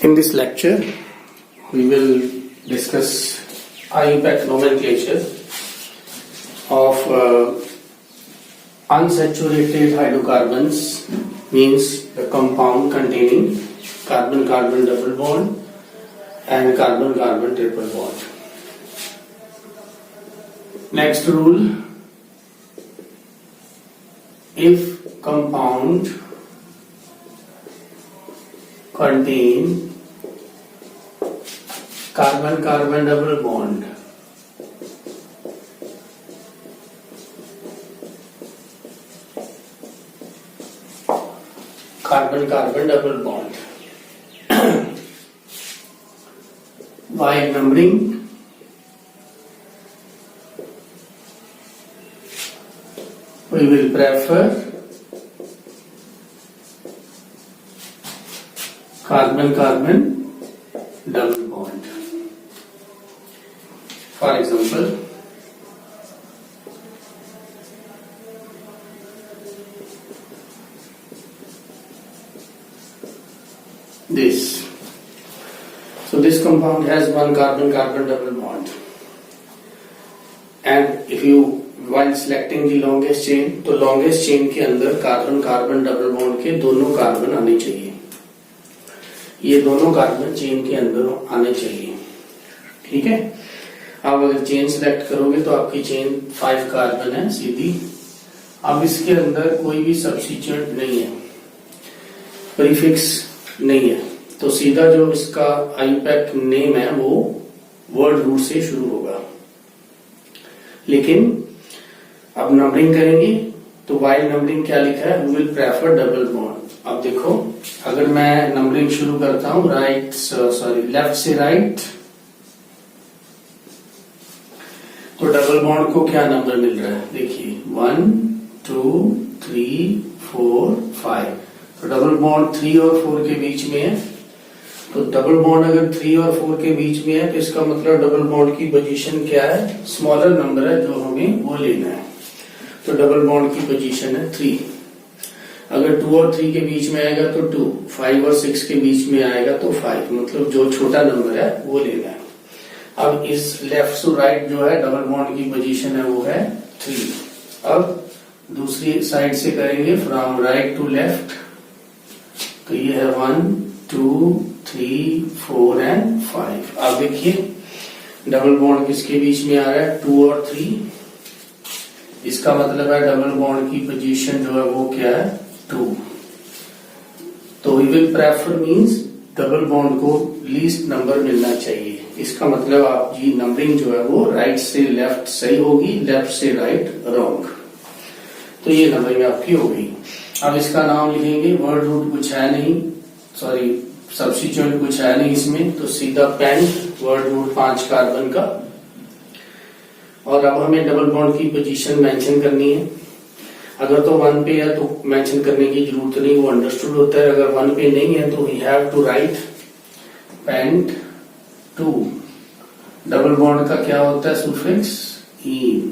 In this lecture, we will discuss IUPAC nomenclature of unsaturated hydrocarbons, means the compound containing carbon-carbon double bond and carbon-carbon triple bond. Next rule, if compound contain carbon-carbon double bond while numbering we will prefer carbon-carbon double bond. For example, this. So this compound has one carbon-carbon double bond, and if you while selecting the longest chain, तो longest chain के अंदर carbon-carbon double bond के दोनों carbon आने चाहिए. ये दोनों carbon chain के अंदर आने चाहिए. ठीक है. अब अगर चेन सिलेक्ट करोगे तो आपकी चेन 5 कार्बन है सीधी. अब इसके अंदर कोई भी सब्स्टिट्यूएंट नहीं है, प्रीफिक्स नहीं है, तो सीधा जो इसका आईयूपैक नेम है वो वर्ड रूट से शुरू होगा. लेकिन अब नंबरिंग करेंगे तो वाइल नंबरिंग क्या लिखा है, we will prefer double bond. अब देखो, अगर मैं नंबरिंग शुरू करता हूं लेफ्ट से राइट, तो डबल बॉन्ड को क्या नंबर मिल रहा है, देखिए 1 2 3 4 5. तो डबल बॉन्ड 3 और 4 के बीच में है. तो डबल बॉन्ड अगर 3 और 4 के बीच में है तो इसका मतलब डबल बॉन्ड की पोजीशन क्या है, स्मॉलर नंबर है जो हमें वो लेना है. तो डबल बॉन्ड की पोजीशन है 3. अगर 2 और 3 के बीच में आएगा तो 2, 5 और 6 के बीच में आएगा तो 5, मतलब जो छोटा नंबर है वो लेना है. अब इस लेफ्ट टू राइट जो है डबल बॉन्ड की पोजीशन है वो है 3. अब दूसरी साइड से करेंगे फ्रॉम राइट टू लेफ्ट, तो ये है 1 2 3 4 एंड 5. अब देखिए डबल बॉन्ड किसके बीच में आ रहा है, 2 और 3. इसका मतलब है डबल बॉन्ड की पोजीशन जो है वो क्या है, 2. तो we will prefer means double bond को लीस्ट नंबर मिलना चाहिए. इसका मतलब आपकी नंबरिंग जो है वो राइट से लेफ्ट सही होगी, लेफ्ट से राइट रॉन्ग. तो ये नंबरिंग आपकी हो गई. अब इसका नाम लिखेंगे, वर्ड रूट कुछ है नहीं, सब्स्टिट्यूएंट कुछ है नहीं इसमें, तो सीधा पेंट वर्ड रूट 5 कार्बन का. और अब हमें डबल बॉन्ड की पोजीशन मेंशन करनी है. अगर तो 1 पे है तो मेंशन करने की जरूरत नहीं, वो अंडरस्टूड होता है. अगर 1 पे नहीं है तो we have to write pent 2. Double bond का क्या होता है, सुफिक्स ईन.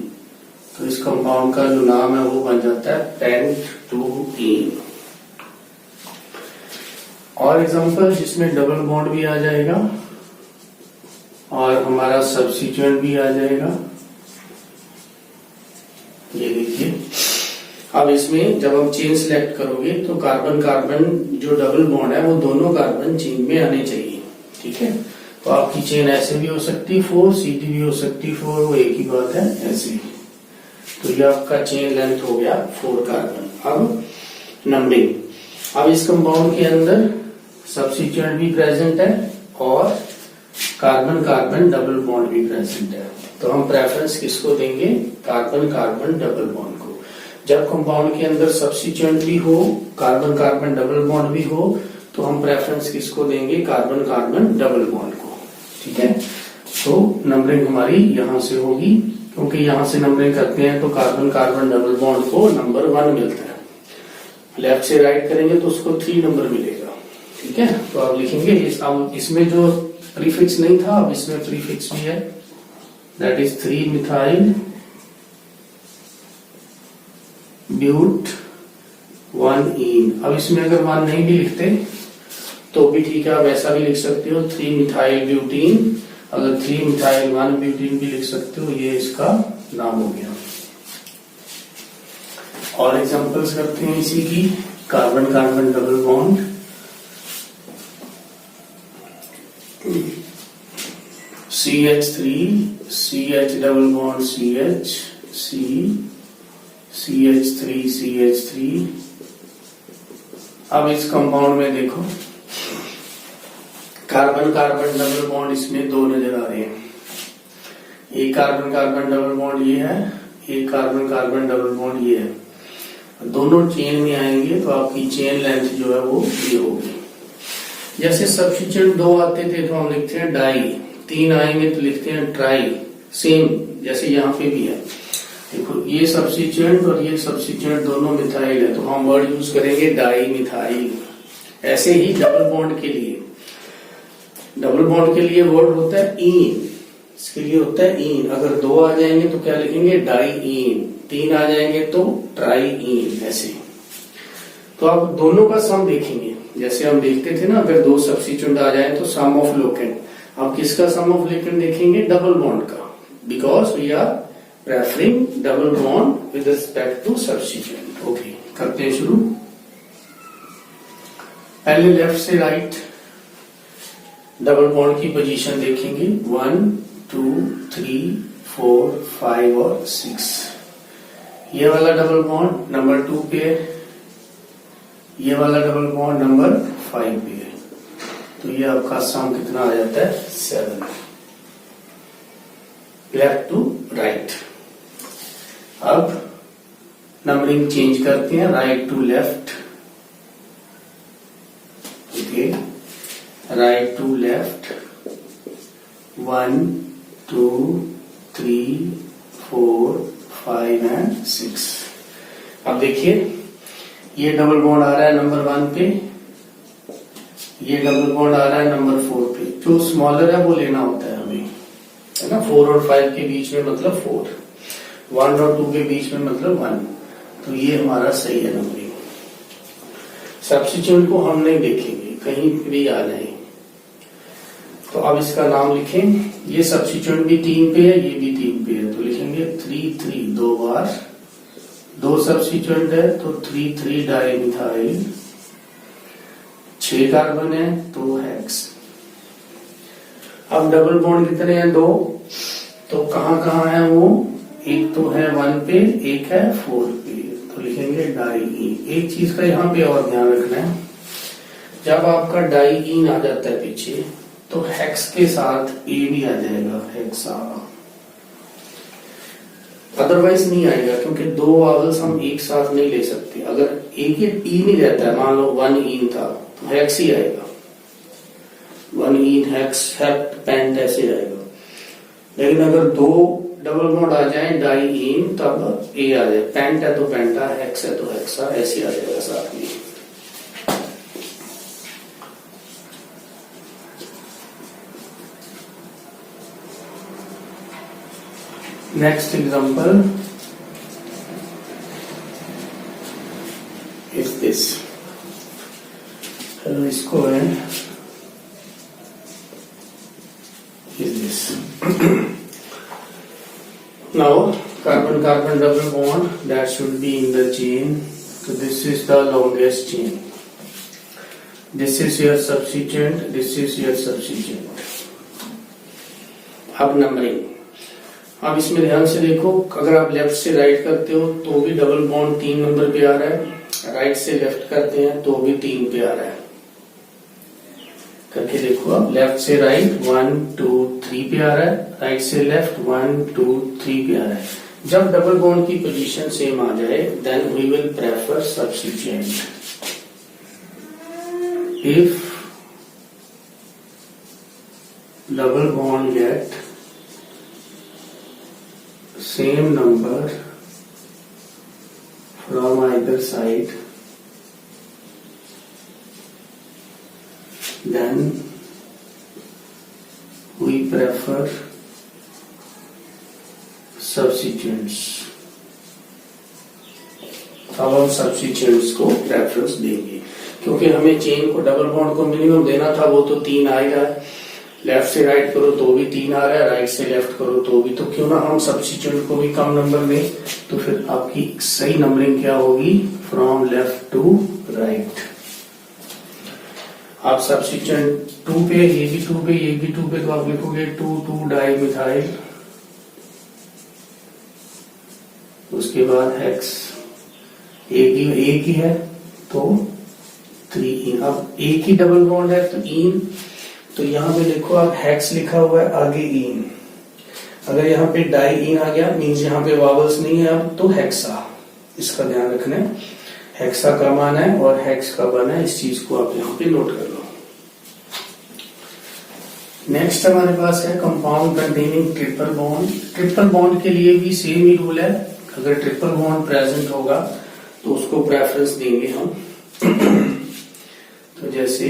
तो इस कंपाउंड का जो नाम है वो बन जाता है पेंट 2 ईन. और एग्जांपल जिसमें डबल बॉन्ड भी आ जाएगा और हमारा सब्स्टिट्यूएंट भी आ जाएगा. ये देखिए, अब इसमें जब हम चेन सिलेक्ट करोगे तो कार्बन कार्बन जो डबल बॉन्ड है वो दोनों कार्बन चेन में आने चाहिए. ठीक है. तो आपकी चेन ऐसे भी हो सकती है 4, सीधी भी हो सकती है 4, वो एक ही बात है ऐसे. तो ये आपका चेन लेंथ हो गया 4 कार्बन. अब नंबरिंग, अब इस कंपाउंड के अंदर सब्स्टिट्यूएंट भी प्रेजेंट है और कार्बन कार्बन डबल बॉन्ड भी प्रेजेंट है. तो हम प्रेफरेंस किसको देंगे, कार्बन कार्बन डबल बॉन्ड को. जब कंपाउंड के अंदर सब्स्टिट्यूएंट भी हो, कार्बन कार्बन डबल बॉन्ड भी हो, तो हम प्रेफरेंस किसको देंगे, कार्बन कार्बन डबल बॉन्ड को. ठीक है. तो नंबरिंग हमारी यहां से होगी, क्योंकि यहां से नंबरिंग करते हैं तो कार्बन कार्बन डबल बॉन्ड को नंबर 1 मिलता है. लेफ्ट से राइट करेंगे तो उसको 3 नंबर मिलेगा. ठीक है. तो आप लिखेंगे अब इसमें जो प्रीफिक्स नहीं था अब इसमें प्रीफिक्स भी है, दैट इज 3 मिथाइल ब्यूट 1 इन. अब इसमें अगर 1 नहीं भी लिखते तो भी ठीक है, आप ऐसा भी लिख सकते हो 3 मिथाइल ब्यूटीन, अगर 3 मिथाइल 1 ब्यूटीन भी लिख सकते हो, ये इसका नाम हो गया। और एग्जांपल्स करते हैं इसी की। Carbon carbon double bond, CH3 CH double bond CH C CH3 CH3। अब इस कंपाउंड में देखो कार्बन कार्बन डबल बॉन्ड इसमें दो नजर आ रहे हैं। एक कार्बन कार्बन डबल बॉन्ड ये है, एक कार्बन कार्बन डबल बॉन्ड ये है। दोनों चेन में आएंगे तो आपकी चेन लेंथ जो है वो ये होगी। जैसे सब्स्टिट्यूएंट 2 आते थे तो हम लिखते हैं डाई, 3 आएंगे तो लिखते हैं ट्राई। सेम जैसे यहाँ पे भी है, देखो ये सब्स्टिट्यूएंट और ये सब्स्टिट्यूएंट दोनों मिथाइल है तो हम वर्ड यूज करेंगे डाई मिथाइल। ऐसे ही डबल बॉन्ड के लिए, डबल बॉन्ड के लिए वर्ड होता है इन, इसके लिए होता है इन। अगर 2 आ जाएंगे तो क्या लिखेंगे डाई इन, 3 आ जाएंगे तो ट्राई इन। ऐसे तो आप दोनों का सम देखेंगे, जैसे हम देखते थे ना अगर 2 सब्स्टिट्यूएंट आ जाए तो सम ऑफ लोकेंट। अब किसका सम ऑफ लोकेंट देखेंगे, डबल बॉन्ड का, because we are preferring double bond with respect to substituent. Okay, करते हैं शुरू। पहले लेफ्ट से राइट डबल बॉन्ड की पोजीशन देखेंगे, 1 2 3 4 5 और 6। ये वाला डबल बॉन्ड नंबर 2 पे है, ये वाला डबल बॉन्ड नंबर 5 पे है, तो ये आपका सम कितना आ जाता है 7। Left to right. अब नंबरिंग चेंज करते हैं, right to left. Okay, right to left 1 2 3 4 5 and 6। अब देखिए ये डबल बॉन्ड आ रहा है नंबर 1 पे, ये डबल बॉन्ड आ रहा है नंबर 4 पे। जो स्मॉलर है वो लेना होता है हमें, है ना। 4 और 5 के बीच में मतलब 4, 1 और 2 के बीच में मतलब 1, तो ये हमारा सही है नंबरिंग। सब्स्टिट्यूएंट को हम नहीं देखेंगे, कहीं भी आ जाए। तो अब इसका नाम लिखें, ये सब्स्टिट्यूएंट भी 3 पे है, ये भी 3 पे है, तो लिखेंगे 3 3 2 बार, 2 सब्स्टिट्यूएंट है तो 3 3 डाई मिथाइल, 6 कार्बन है तो हेक्स। अब डबल बॉन्ड कितने हैं 2, तो कहां कहां है वो, एक तो है 1 पे, एक है 4 पे, तो लिखेंगे डाई इन। एक चीज का यहाँ पे और ध्यान रखना है, जब आपका डाई इन आ जाता है पीछे तो हेक्स के साथ ए भी आ जाएगा, हेक्सा। अदरवाइज नहीं आएगा, क्योंकि 2 वावल्स हम एक साथ नहीं ले सकते। अगर एक ही ई नहीं रहता है, मान लो 1 इन था तो हेक्स ही आएगा, 1 इन हेक्स हेप्ट पेंट ऐसे आएगा। लेकिन अगर 2 डबल बॉन्ड आ जाए डाई इन तब ए आ जाए, पेंट है तो पेंटा, हेक्स है तो हेक्सा, ऐसे आ जाएगा साथ में। Next example is this. इसको है is this. Now carbon carbon double bond that should be in the chain. So this is the longest chain. This is your substituent. This is your substituent. अब numbering, अब इसमें ध्यान से देखो, अगर आप लेफ्ट से राइट करते हो तो भी डबल बॉन्ड 3 नंबर पे आ रहा है, राइट से लेफ्ट करते हैं तो भी 3 पे आ रहा है। करके देखो, अब लेफ्ट से राइट 1 2 3 पे आ रहा है, राइट से लेफ्ट 1 2 3 पे आ rहा है। जब डबल बॉन्ड की पोजीशन सेम आ जाए then we will prefer substituent. If double bond get same number from either side, then we prefer substituents। अब हम सब्स्टिट्यूएंट्स को प्रेफरेंस देंगे। क्योंकि हमें चेन को डबल बॉन्ड को मिनिमम देना था, वो तो 3 आएगा। लेफ्ट से राइट करो तो भी 3 आ रहा है, राइट से लेफ्ट करो तो भी, तो क्यों ना हम सब्स्टिट्यूएंट को भी कम नंबर दें। तो फिर आपकी सही नंबरिंग क्या होगी, फ्रॉम लेफ्ट टू राइट। आप सब्स्टिट्यूएंट 2 पे, ये भी 2 पे, ये भी 2 पे, तो आप लिखोगे 2 डाई मिथाइल, उसके बाद हेक्स, एक ही है तो 3 अब एक ही डबल बॉन्ड है तो इन, तो यहाँ पे देखो आप हेक्स लिखा हुआ है, आगे इन। अगर यहाँ पे डाई इन आ गया मीन्स यहाँ पे वावल्स नहीं है अब, तो हेक्सा, इसका ध्यान रखना है। हेक्सा का मान है और हेक्स का बन है, इस चीज को आप यहाँ पे नोट कर लो। नेक्स्ट हमारे पास है compound containing triple bond. Triple bond के लिए भी सेम ही रूल है, अगर ट्रिपल बॉन्ड प्रेजेंट होगा तो उसको प्रेफरेंस देंगे हम। तो जैसे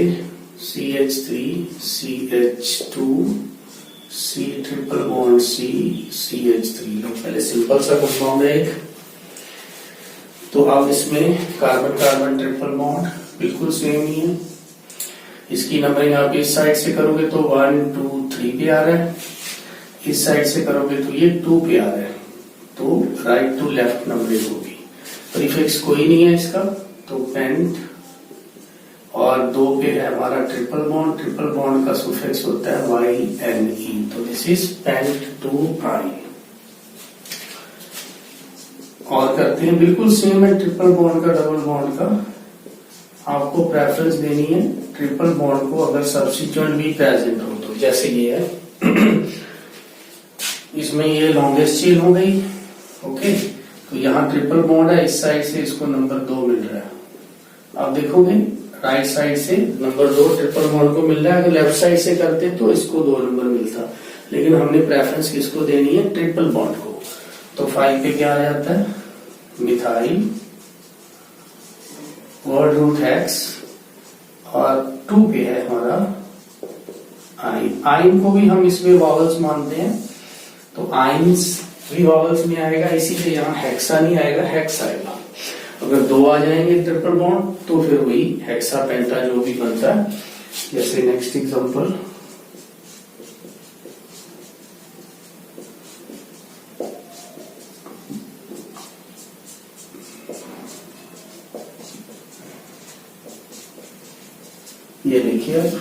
CH3 CH2 C triple bond C CH3, लो पहले सिंपल सा कंपाउंड है एक, तो अब इसमें कार्बन कार्बन ट्रिपल बॉन्ड बिल्कुल सेम ही है। इसकी नंबरिंग आप इस साइड से करोगे तो 1 2 3 पे आ रहा है, इस साइड से करोगे तो ये 2 पे आ रहा है, तो राइट टू लेफ्ट नंबरिंग होगी। प्रीफिक्स कोई नहीं है इसका, तो पेंट, और 2 पे है हमारा ट्रिपल बॉन्ड, ट्रिपल बॉन्ड का सुफिक्स होता है YNE, तो दिस इज पेंट 2 आई। और करते हैं बिल्कुल सेम है ट्रिपल बॉन्ड का डबल बॉन्ड का, आपको प्रेफरेंस देनी है ट्रिपल बॉन्ड को अगर सब्स्टिट्यूएंट भी प्रेजेंट हो। तो जैसे ये है इसमें ये लॉन्गेस्ट चेन हो गई, ओके, तो यहाँ ट्रिपल बॉन्ड है, इस साइड से इसको नंबर 2 मिल रहा है। आप देखोगे राइट साइड से नंबर 2 ट्रिपल बॉन्ड को मिल रहा है, अगर लेफ्ट साइड से करते तो इसको 2 नंबर मिलता, लेकिन हमने प्रेफरेंस किसको देनी है, ट्रिपल बॉन्ड को। तो 5 पे क्या आ जाता है, मिथाइल, वर्ड रूट हेक्स, और 2 पे है हमारा आइन। आइन को भी हम इसमें वॉवल्स मानते हैं, तो आइन्स भी वॉवल्स में आएगा, इसीलिए यहाँ हेक्सा नहीं आएगा, हेक्स आएगा। अगर 2 आ जाएंगे ट्रिपल बॉन्ड तो फिर वही हेक्सा पेंटा जो भी बनता है। जैसे नेक्स्ट एग्जांपल, ये देखिए अब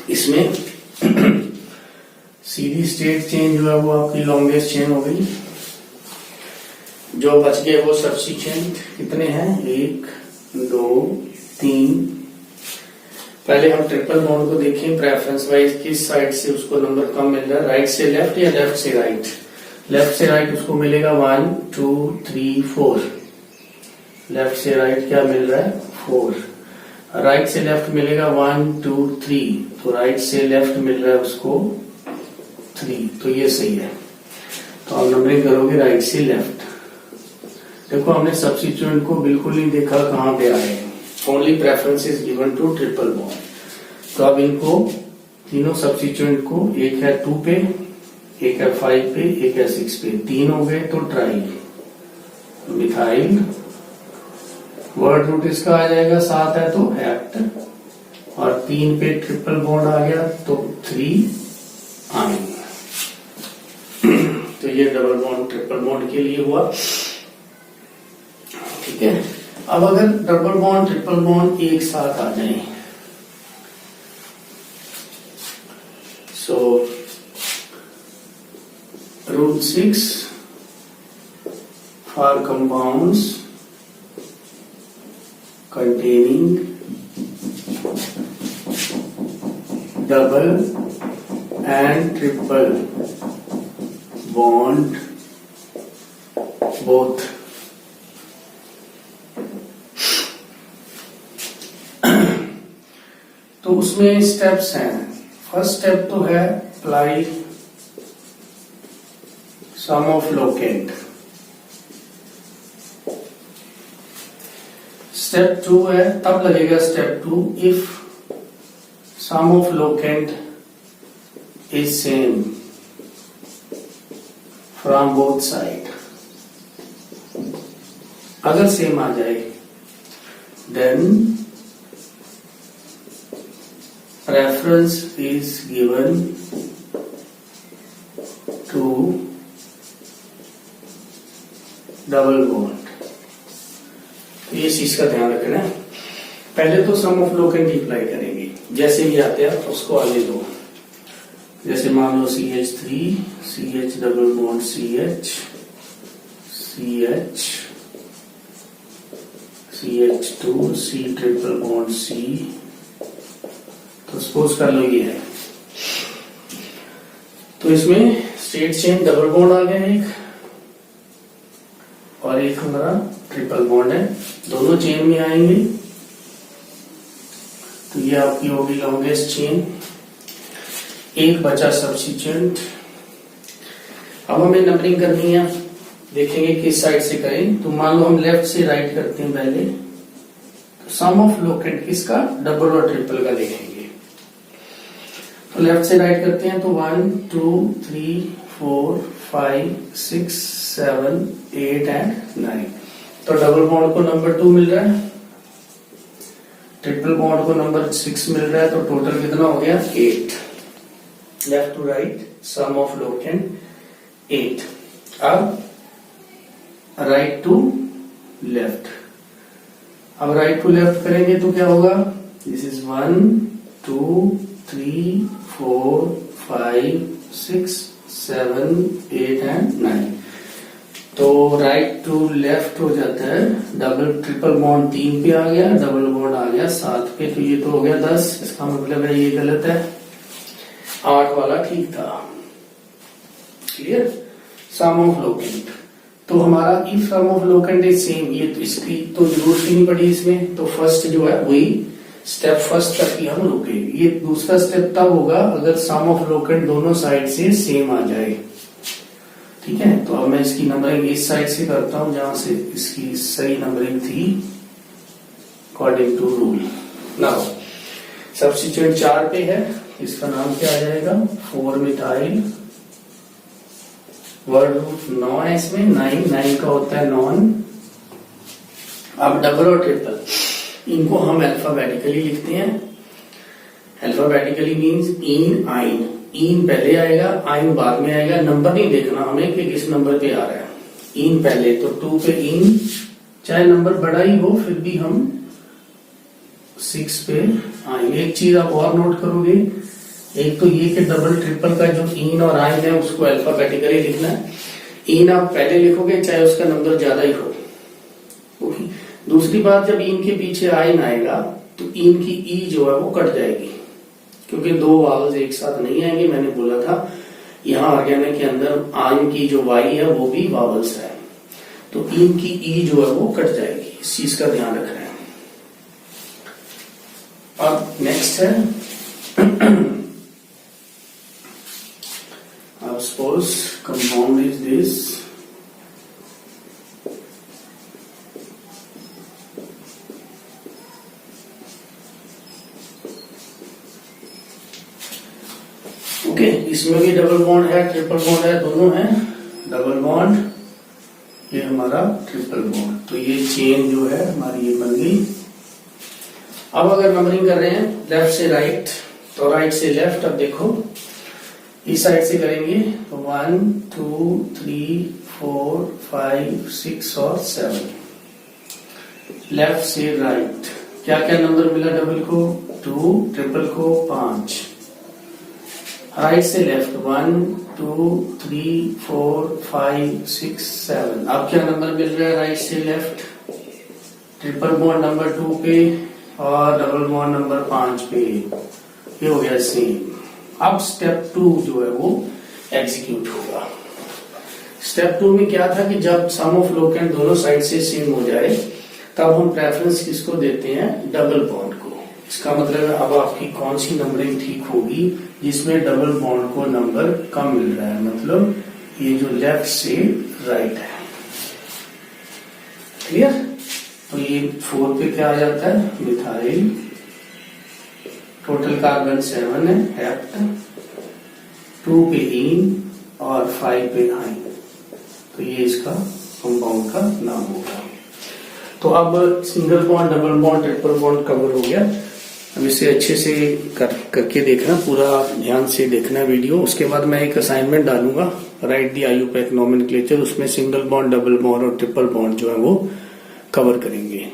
इसमें सीधी स्टेट चेन जो है वो आपकी लॉन्गेस्ट चेन हो गई, जो बच गए वो सब्स्टिट्यूएंट कितने हैं, 1 2 3। पहले हम ट्रिपल बॉन्ड को देखें प्रेफरेंस वाइज, किस साइड से उसको नंबर कम मिल रहा है, राइट से लेफ्ट या लेफ्ट से राइट। लेफ्ट से राइट उसको मिलेगा 1 2 3 4, लेफ्ट से राइट क्या मिल रहा है, 4। राइट से लेफ्ट मिलेगा 1 2 3, तो राइट से लेफ्ट मिल रहा है उसको 3, तो ये सही है। तो आप नंबरिंग करोगे राइट से लेफ्ट। देखो हमने सब्स्टिट्यूएंट को बिल्कुल नहीं देखा कहाँ पे आए, only preference is given to triple bond. तो अब इनको तीनों सब्स्टिट्यूएंट को, एक है 2 पे, एक है 5 पे, एक है 6 पे, 3 हो गए तो ट्राई मिथाइल, वर्ड रूट इसका आ जाएगा 7 है तो एक्ट, और 3 पे ट्रिपल बॉन्ड आ गया तो 3 आइन। तो ये डबल बॉन्ड ट्रिपल बॉन्ड के लिए हुआ, ठीक है। अब अगर डबल बॉन्ड ट्रिपल बॉन्ड एक साथ आ जाए, so rule 6 for compounds containing double and triple bond both, तो उसमें स्टेप्स हैं। फर्स्ट स्टेप तो है apply sum of locant. Step 2 है, तब लगेगा step 2 if sum of locant is same from both side. अगर सेम आ जाए then preference is given to double bond. तो ये चीज का ध्यान रखना है। पहले तो सम ऑफ लोकेंट अप्लाई करेंगे, जैसे भी आते हैं उसको आगे दो। जैसे मान लो CH3 CH double bond CH CH CH2 C triple bond C। तो सपोज कर लो ये है, तो इसमें स्ट्रेट चेन डबल बॉन्ड आ गया एक, और एक हमारा ट्रिपल बॉन्ड है, दोनों चेन में आएंगे। तो ये आपकी होगी लॉन्गेस्ट चेन, एक बचा सब्स्टिट्यूएंट। अब हमें नंबरिंग करनी है, देखेंगे किस साइड से करें। तो मान लो हम लेफ्ट से राइट करते हैं पहले। तो सम ऑफ लोकेंट किसका, डबल और ट्रिपल का देखेंगे। तो लेफ्ट से राइट करते हैं, तो 1 2 3 4 5 6 7 8 एंड 9। तो डबल बॉन्ड को नंबर 2 मिल रहा है, ट्रिपल बॉन्ड को नंबर 6 मिल रहा है। तो टोटल कितना हो गया, 8। Left to right sum of locant 8। अब राइट टू लेफ्ट, अब राइट टू लेफ्ट करेंगे तो क्या होगा, दिस इज 1 2 3 4 5 6 7 8 एंड 9। तो राइट टू लेफ्ट हो जाता है, डबल ट्रिपल बॉन्ड 3 पे आ गया, डबल बॉन्ड आ गया 7 पे। तो ये तो हो गया 10। इसका मतलब है ये गलत है, 8 वाला ठीक था। क्लियर। सम ऑफ लोकेंट, तो हमारा if sum of locant is same, ये तो इसकी तो जरूरत ही नहीं पड़ी इसमें। तो फर्स्ट जो है वही स्टेप फर्स्ट तक ही हम रुके। ये दूसरा स्टेप तब होगा अगर सम ऑफ लोकेंट दोनों साइड से सेम आ जाए। ठीक है, तो अब मैं इसकी नंबरिंग इस साइड से करता हूं जहां से इसकी सही नंबरिंग थी according to rule. Now substituent 4 पे है, इसका नाम क्या आ जाएगा, 4 मिथाइल। वर्ड रूट 9 है इसमें, 9 का होता है नॉन। अब डबल और ट्रिपल, इनको हम अल्फाबेटिकली लिखते हैं। अल्फाबेटिकली मींस इन आइन, इन पहले आएगा आइन बाद में आएगा। नंबर नहीं देखना हमें कि किस नंबर पे आ रहा है, इन पहले। तो 2 पे इन, चाहे नंबर बड़ा ही हो फिर भी हम 6 पे आएंगे। एक चीज आप और नोट करोगे, एक तो ये कि डबल ट्रिपल का जो इन और आइन है उसको अल्फाबेटिकली लिखना है। इन आप पहले लिखोगे चाहे उसका नंबर ज्यादा ही हो। दूसरी बात, जब इन के पीछे आइन आएगा तो इन की ई जो है वो कट जाएगी, क्योंकि 2 वावल्स एक साथ नहीं आएंगे। मैंने बोला था यहाँ ऑर्गेनिक के अंदर आइन की जो वाई है वो भी वावल्स है, तो इन की ई जो है वो कट जाएगी। इस चीज का ध्यान रखना है। अब नेक्स्ट है, अब suppose compound is this, okay. इसमें भी डबल बॉन्ड है, ट्रिपल बॉन्ड है, दोनों है। डबल बॉन्ड, ये हमारा ट्रिपल बॉन्ड। तो ये चेन जो है हमारी ये बन गई। अब अगर नंबरिंग कर रहे हैं लेफ्ट से राइट, तो राइट से लेफ्ट। अब देखो इस साइड से करेंगे तो 1 2 3 4 5 6 और 7। लेफ्ट से राइट क्या क्या नंबर मिला, डबल को 2, ट्रिपल को 5। राइट से लेफ्ट 1 2 3 4 5 6 7। अब क्या नंबर मिल रहा है राइट से लेफ्ट, ट्रिपल बॉन्ड नंबर 2 पे और डबल बॉन्ड नंबर 5 पे। ये हो गया सेम। अब स्टेप 2 जो है वो एग्जीक्यूट होगा। स्टेप 2 में क्या था कि जब सम ऑफ लोकेंट दोनों साइड से सेम हो जाए तब हम प्रेफरेंस किसको देते हैं, डबल बॉन्ड को। इसका मतलब है अब आपकी कौन सी नंबरिंग ठीक होगी जिसमें डबल बॉन्ड को नंबर कम मिल रहा है, मतलब ये जो लेफ्ट से राइट है। क्लियर। तो ये 4 पे क्या आ जाता है, मिथाइल। टोटल कार्बन 7 है, हेप्ट। 2 पे इन और 5 पे आइन। तो ये इसका कंपाउंड का नाम होगा। तो अब single bond, double bond, triple bond cover हो गया। अब इसे अच्छे से करके देखना, पूरा ध्यान से देखना वीडियो। उसके बाद मैं एक असाइनमेंट डालूंगा, राइट दी IUPAC नॉमेनक्लेचर, उसमें सिंगल बॉन्ड, डबल बॉन्ड और ट्रिपल बॉन्ड जो है वो कवर करेंगे।